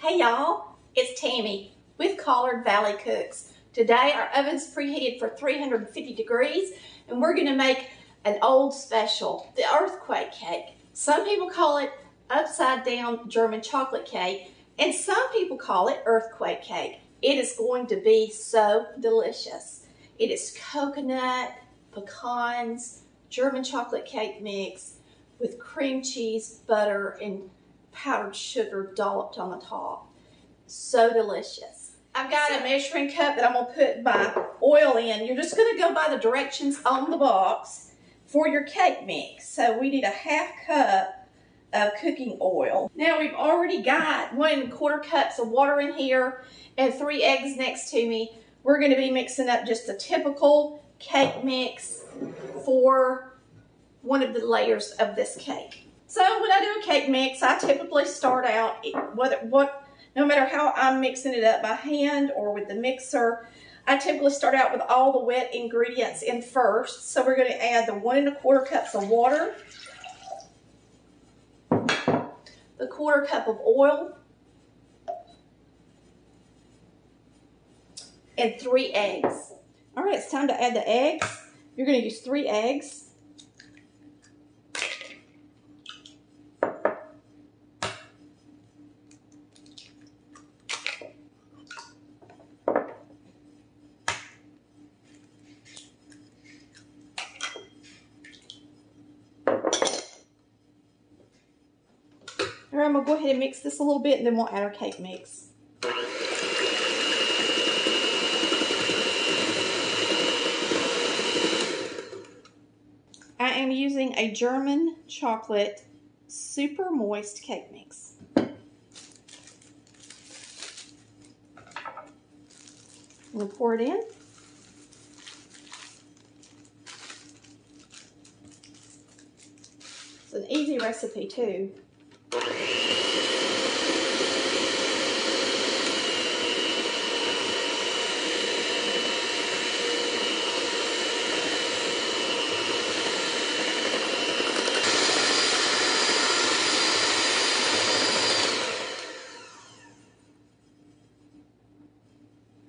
Hey y'all, it's Tammy with Collard Valley Cooks. Today our oven's preheated for 350 degrees and we're going to make an old special, the earthquake cake. Some people call it upside down German chocolate cake and some people call it earthquake cake. It is going to be so delicious. It is coconut, pecans, German chocolate cake mix with cream cheese, butter, and powdered sugar dolloped on the top. So delicious. I've got a measuring cup that I'm going to put my oil in. You're just going to go by the directions on the box for your cake mix. So we need a ½ cup of cooking oil. Now we've already got 1 1/4 cups of water in here and 3 eggs next to me. We're going to be mixing up just a typical cake mix for one of the layers of this cake. So when I do a cake mix, I typically start out, no matter how I'm mixing it up by hand or with the mixer, I typically start out with all the wet ingredients in first. So we're going to add the 1 1/4 cups of water, the 1/4 cup of oil, and 3 eggs. All right, it's time to add the eggs. You're going to use 3 eggs. All right, I'm going to go ahead and mix this a little bit and then we'll add our cake mix. I am using a German chocolate super moist cake mix. I'm going to pour it in. It's an easy recipe too.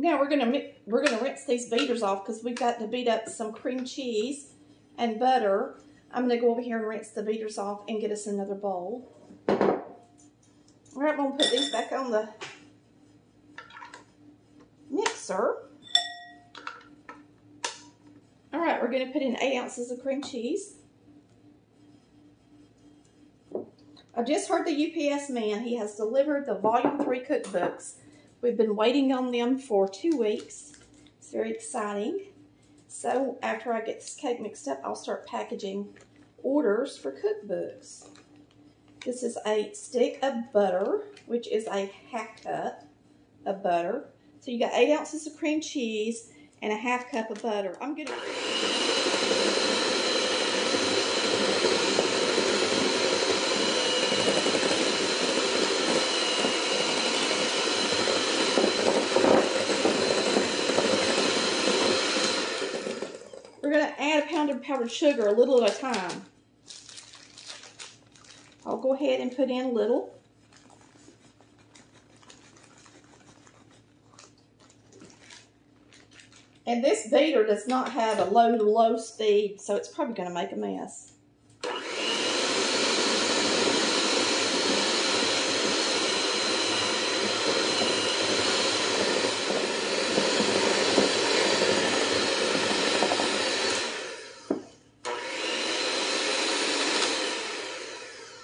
Now we're gonna rinse these beaters off because we've got to beat up some cream cheese and butter. I'm gonna go over here and rinse the beaters off and get us another bowl. All right, I'm gonna put these back on the mixer. All right, we're gonna put in 8 ounces of cream cheese. I just heard the UPS man. He has delivered the Volume 3 cookbooks. We've been waiting on them for 2 weeks. It's very exciting. So after I get this cake mixed up, I'll start packaging orders for cookbooks. This is a stick of butter, which is a ½ cup of butter. So you got 8 ounces of cream cheese and a ½ cup of butter. We're going to add a pound of powdered sugar a little at a time. I'll go ahead and put in a little. And this beater does not have a low to low speed, so it's probably going to make a mess.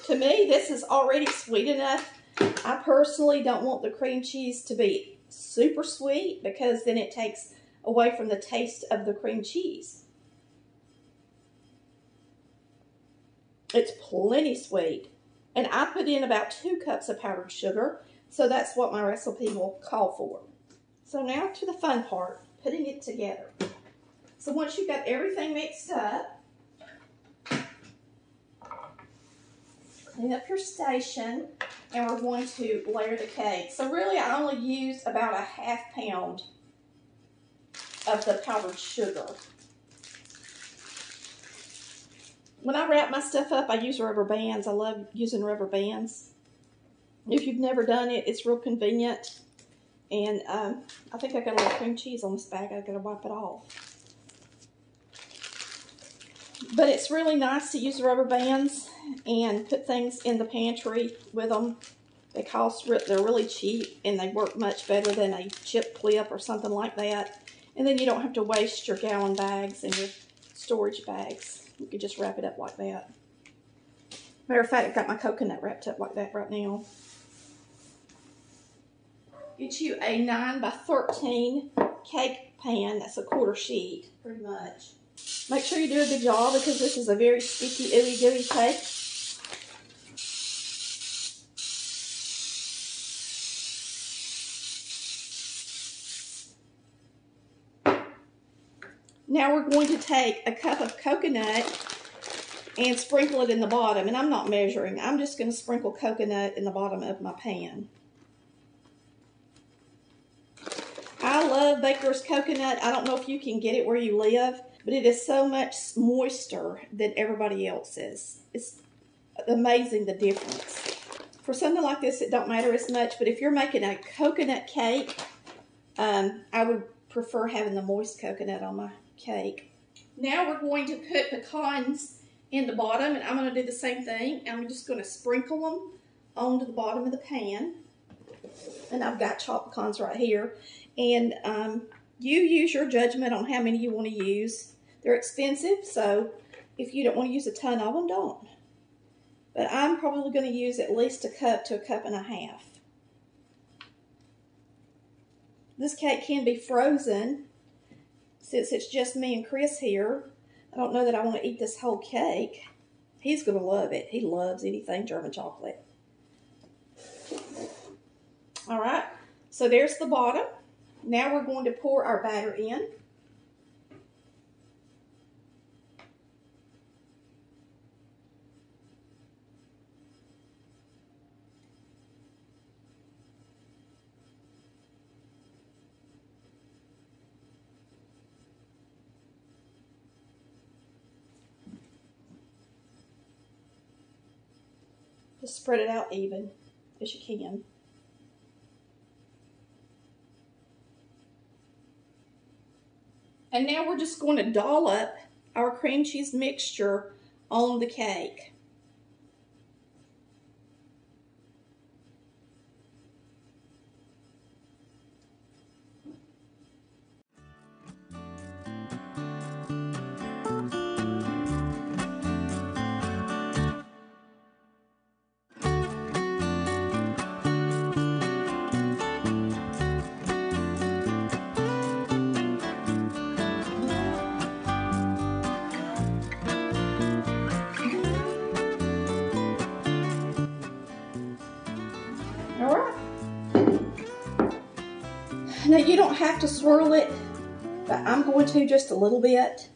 To me, this is already sweet enough. I personally don't want the cream cheese to be super sweet because then it takes away from the taste of the cream cheese. It's plenty sweet. And I put in about 2 cups of powdered sugar, so that's what my recipe will call for. So now to the fun part, putting it together. So once you've got everything mixed up, clean up your station, and we're going to layer the cake. So really I only use about a ½ pound of the powdered sugar. When I wrap my stuff up, I use rubber bands. I love using rubber bands. If you've never done it, it's real convenient. And I think I got a little cream cheese on this bag. I gotta wipe it off. But it's really nice to use rubber bands and put things in the pantry with them. They're really cheap and they work much better than a chip clip or something like that. And then you don't have to waste your gallon bags and your storage bags. You can just wrap it up like that. Matter of fact, I've got my coconut wrapped up like that right now. Get you a 9 by 13 cake pan. That's a quarter sheet, pretty much. Make sure you do a good job because this is a very sticky, ooey gooey cake. Now we're going to take a cup of coconut and sprinkle it in the bottom. And I'm not measuring. I'm just going to sprinkle coconut in the bottom of my pan. I love Baker's coconut. I don't know if you can get it where you live, but it is so much moister than everybody else's. It's amazing the difference. For something like this, it don't matter as much, but if you're making a coconut cake, I would prefer having the moist coconut on my cake. Now we're going to put pecans in the bottom, and I'm going to do the same thing. I'm just going to sprinkle them onto the bottom of the pan. And I've got chopped pecans right here. And you use your judgment on how many you want to use. They're expensive, so if you don't want to use a ton of them, don't. But I'm probably going to use at least a cup to a cup and a half. This cake can be frozen. Since it's just me and Chris here, I don't know that I want to eat this whole cake. He's going to love it. He loves anything German chocolate. All right, so there's the bottom. Now we're going to pour our batter in. Just spread it out even as you can. And now we're just going to dollop our cream cheese mixture on the cake. Now you don't have to swirl it, but I'm going to just a little bit.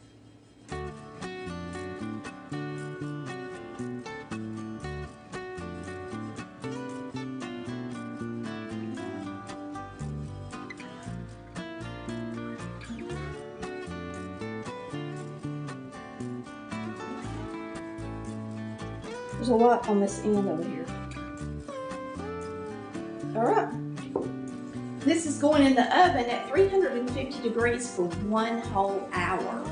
There's a lot on this end over here. All right. This is going in the oven at 350 degrees for 1 whole hour.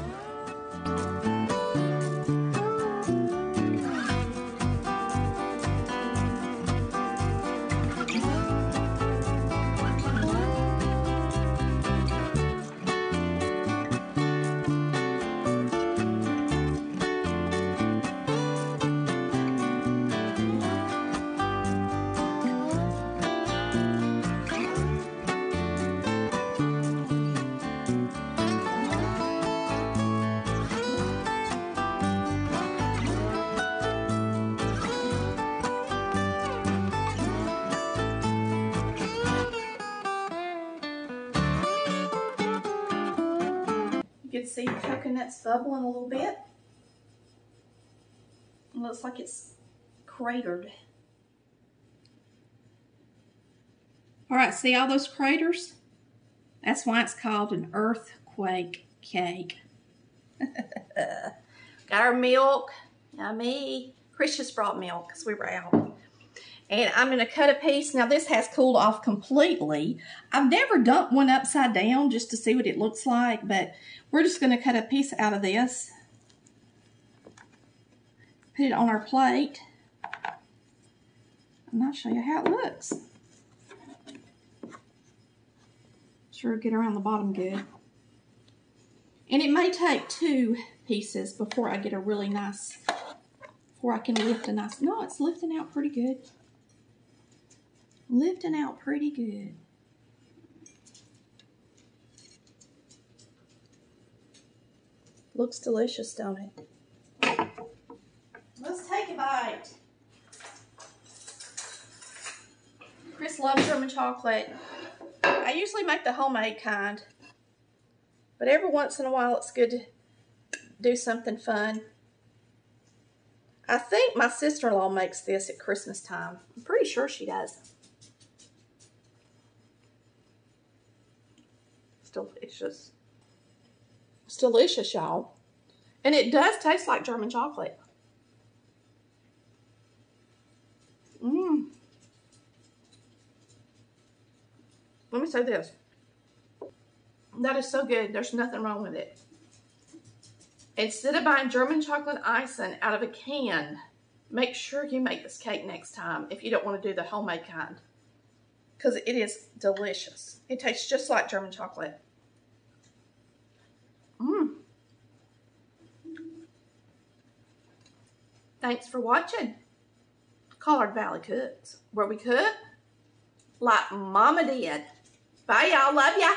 You can see the coconut's bubbling a little bit. It looks like it's cratered. All right, see all those craters? That's why it's called an earthquake cake. Got our milk. Yummy. Chris just brought milk because we were out. And I'm going to cut a piece. Now this has cooled off completely. I've never dumped one upside down just to see what it looks like, but we're just going to cut a piece out of this. Put it on our plate. And I'll show you how it looks. Sure, get around the bottom good. And it may take 2 pieces before I get a really nice, before I can lift a nice, no, it's lifting out pretty good. Lifting out pretty good. Looks delicious, don't it? Let's take a bite. Chris loves German chocolate. I usually make the homemade kind, but every once in a while it's good to do something fun. I think my sister-in-law makes this at Christmas time. I'm pretty sure she does. It's delicious. It's delicious, y'all. And it does taste like German chocolate. Mmm. Let me say this. That is so good. There's nothing wrong with it. Instead of buying German chocolate icing out of a can, make sure you make this cake next time if you don't want to do the homemade kind. Because it is delicious. It tastes just like German chocolate. Mmm. Thanks for watching Collard Valley Cooks, where we cook like Mama did. Bye, y'all. Love ya.